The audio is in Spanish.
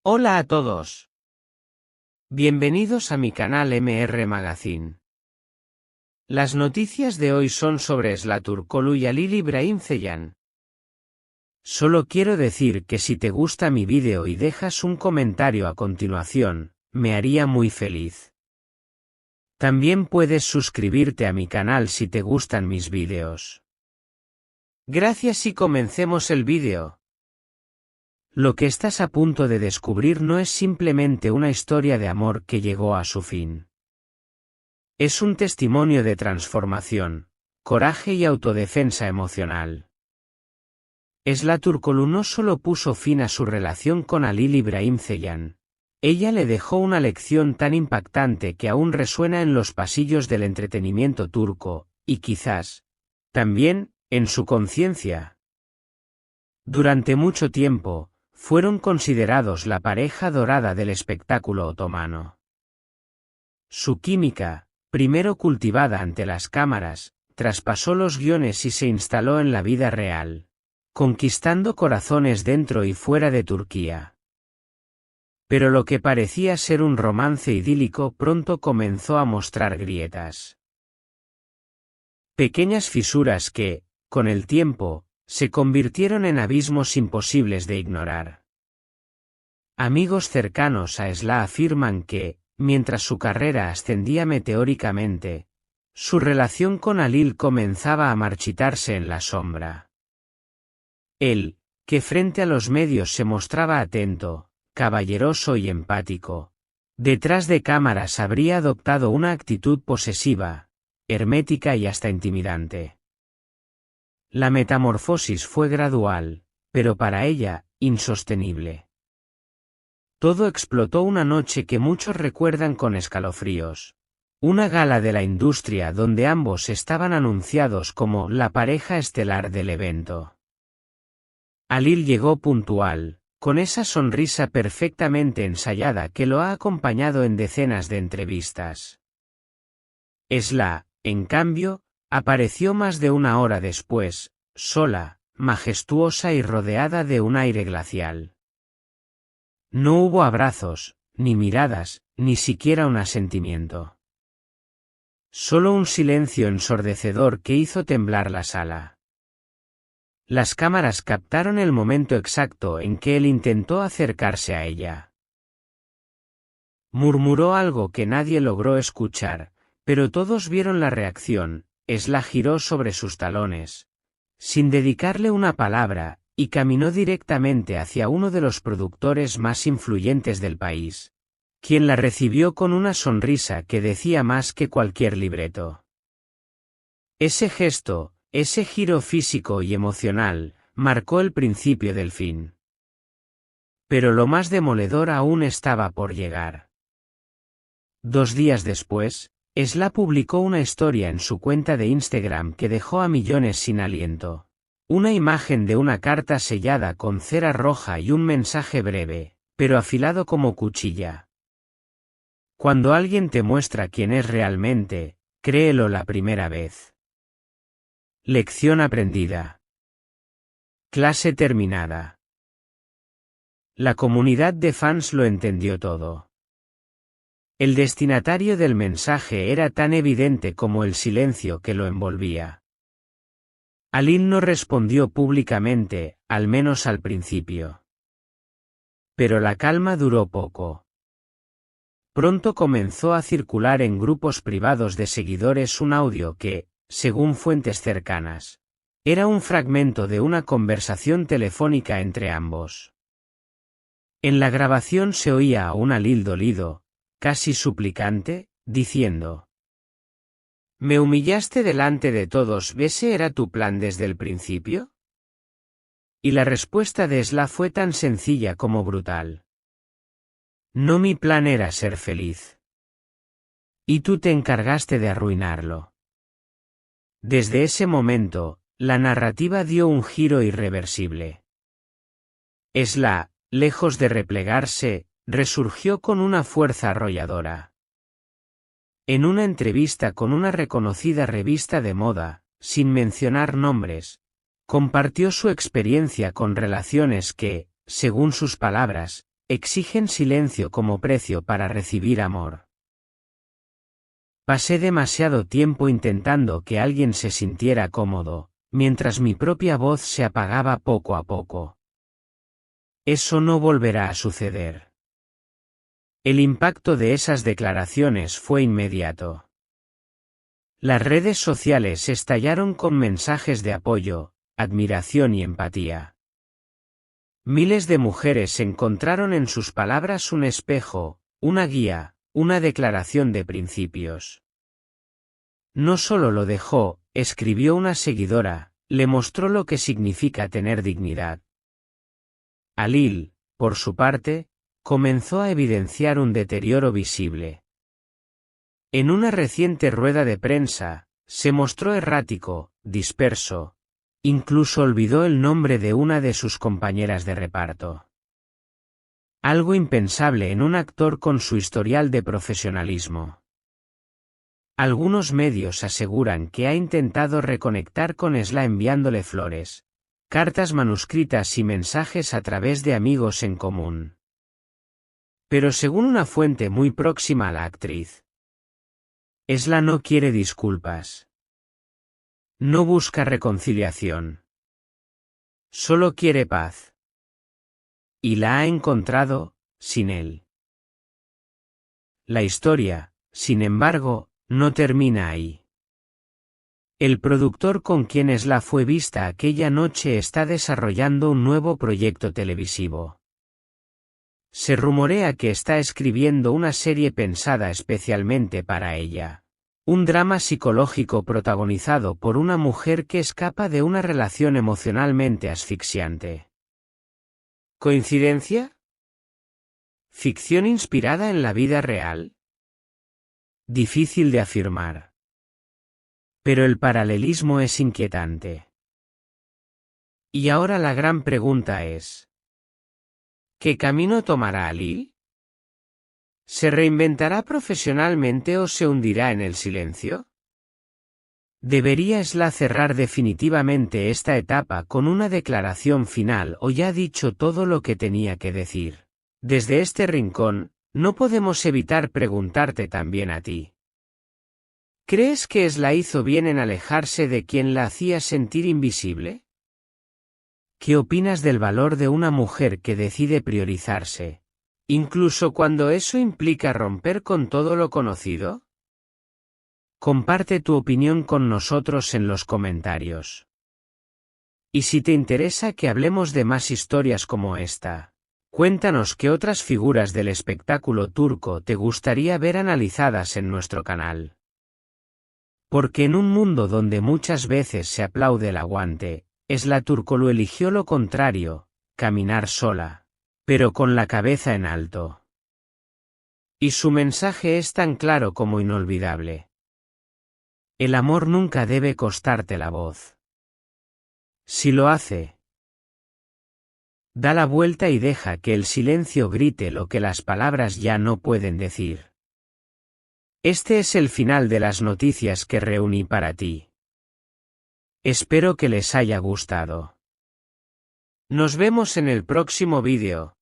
Hola a todos. Bienvenidos a mi canal MR Magazine. Las noticias de hoy son sobre Zlaturkoglu y Halil İbrahimseyan. Solo quiero decir que si te gusta mi vídeo y dejas un comentario a continuación, me haría muy feliz. También puedes suscribirte a mi canal si te gustan mis vídeos. Gracias y comencemos el vídeo. Lo que estás a punto de descubrir no es simplemente una historia de amor que llegó a su fin. Es un testimonio de transformación, coraje y autodefensa emocional. Zlaturkoglu no solo puso fin a su relación con Halil İbrahimseyan, ella le dejó una lección tan impactante que aún resuena en los pasillos del entretenimiento turco, y quizás, también, en su conciencia. Durante mucho tiempo, fueron considerados la pareja dorada del espectáculo otomano. Su química, primero cultivada ante las cámaras, traspasó los guiones y se instaló en la vida real, conquistando corazones dentro y fuera de Turquía. Pero lo que parecía ser un romance idílico pronto comenzó a mostrar grietas. Pequeñas fisuras que, con el tiempo, se convirtieron en abismos imposibles de ignorar. Amigos cercanos a Zla afirman que, mientras su carrera ascendía meteóricamente, su relación con Halil comenzaba a marchitarse en la sombra. Él, que frente a los medios se mostraba atento, caballeroso y empático, detrás de cámaras habría adoptado una actitud posesiva, hermética y hasta intimidante. La metamorfosis fue gradual, pero para ella, insostenible. Todo explotó una noche que muchos recuerdan con escalofríos. Una gala de la industria donde ambos estaban anunciados como la pareja estelar del evento. Halil llegó puntual, con esa sonrisa perfectamente ensayada que lo ha acompañado en decenas de entrevistas. Zla, en cambio, apareció más de una hora después, sola, majestuosa y rodeada de un aire glacial. No hubo abrazos, ni miradas, ni siquiera un asentimiento. Solo un silencio ensordecedor que hizo temblar la sala. Las cámaras captaron el momento exacto en que él intentó acercarse a ella. Murmuró algo que nadie logró escuchar, pero todos vieron la reacción. Zla giró sobre sus talones, sin dedicarle una palabra, y caminó directamente hacia uno de los productores más influyentes del país, quien la recibió con una sonrisa que decía más que cualquier libreto. Ese gesto, ese giro físico y emocional, marcó el principio del fin. Pero lo más demoledor aún estaba por llegar. 2 días después, Zla publicó una historia en su cuenta de Instagram que dejó a millones sin aliento. Una imagen de una carta sellada con cera roja y un mensaje breve, pero afilado como cuchilla. Cuando alguien te muestra quién es realmente, créelo la primera vez. Lección aprendida. Clase terminada. La comunidad de fans lo entendió todo. El destinatario del mensaje era tan evidente como el silencio que lo envolvía. Halil no respondió públicamente, al menos al principio. Pero la calma duró poco. Pronto comenzó a circular en grupos privados de seguidores un audio que, según fuentes cercanas, era un fragmento de una conversación telefónica entre ambos. En la grabación se oía a un Halil dolido, casi suplicante, diciendo: «¿Me humillaste delante de todos? ¿Ese era tu plan desde el principio?» Y la respuesta de Zla fue tan sencilla como brutal. «No, mi plan era ser feliz. Y tú te encargaste de arruinarlo». Desde ese momento, la narrativa dio un giro irreversible. Zla, lejos de replegarse, resurgió con una fuerza arrolladora. En una entrevista con una reconocida revista de moda, sin mencionar nombres, compartió su experiencia con relaciones que, según sus palabras, exigen silencio como precio para recibir amor. Pasé demasiado tiempo intentando que alguien se sintiera cómodo, mientras mi propia voz se apagaba poco a poco. Eso no volverá a suceder. El impacto de esas declaraciones fue inmediato. Las redes sociales estallaron con mensajes de apoyo, admiración y empatía. Miles de mujeres encontraron en sus palabras un espejo, una guía, una declaración de principios. No solo lo dejó, escribió una seguidora, le mostró lo que significa tener dignidad. Alil, por su parte, comenzó a evidenciar un deterioro visible. En una reciente rueda de prensa, se mostró errático, disperso. Incluso olvidó el nombre de una de sus compañeras de reparto. Algo impensable en un actor con su historial de profesionalismo. Algunos medios aseguran que ha intentado reconectar con Esla enviándole flores, cartas manuscritas y mensajes a través de amigos en común. Pero según una fuente muy próxima a la actriz, Esla no quiere disculpas. No busca reconciliación. Solo quiere paz. Y la ha encontrado, sin él. La historia, sin embargo, no termina ahí. El productor con quien Esla fue vista aquella noche está desarrollando un nuevo proyecto televisivo. Se rumorea que está escribiendo una serie pensada especialmente para ella. Un drama psicológico protagonizado por una mujer que escapa de una relación emocionalmente asfixiante. ¿Coincidencia? ¿Ficción inspirada en la vida real? Difícil de afirmar. Pero el paralelismo es inquietante. Y ahora la gran pregunta es: ¿qué camino tomará Alil? ¿Se reinventará profesionalmente o se hundirá en el silencio? ¿Debería Esla cerrar definitivamente esta etapa con una declaración final o ya ha dicho todo lo que tenía que decir? Desde este rincón, no podemos evitar preguntarte también a ti. ¿Crees que Esla hizo bien en alejarse de quien la hacía sentir invisible? ¿Qué opinas del valor de una mujer que decide priorizarse, incluso cuando eso implica romper con todo lo conocido? Comparte tu opinión con nosotros en los comentarios. Y si te interesa que hablemos de más historias como esta, cuéntanos qué otras figuras del espectáculo turco te gustaría ver analizadas en nuestro canal. Porque en un mundo donde muchas veces se aplaude el aguante, Esla Turkoglu eligió lo contrario, caminar sola, pero con la cabeza en alto. Y su mensaje es tan claro como inolvidable. El amor nunca debe costarte la voz. Si lo hace, da la vuelta y deja que el silencio grite lo que las palabras ya no pueden decir. Este es el final de las noticias que reuní para ti. Espero que les haya gustado. Nos vemos en el próximo vídeo.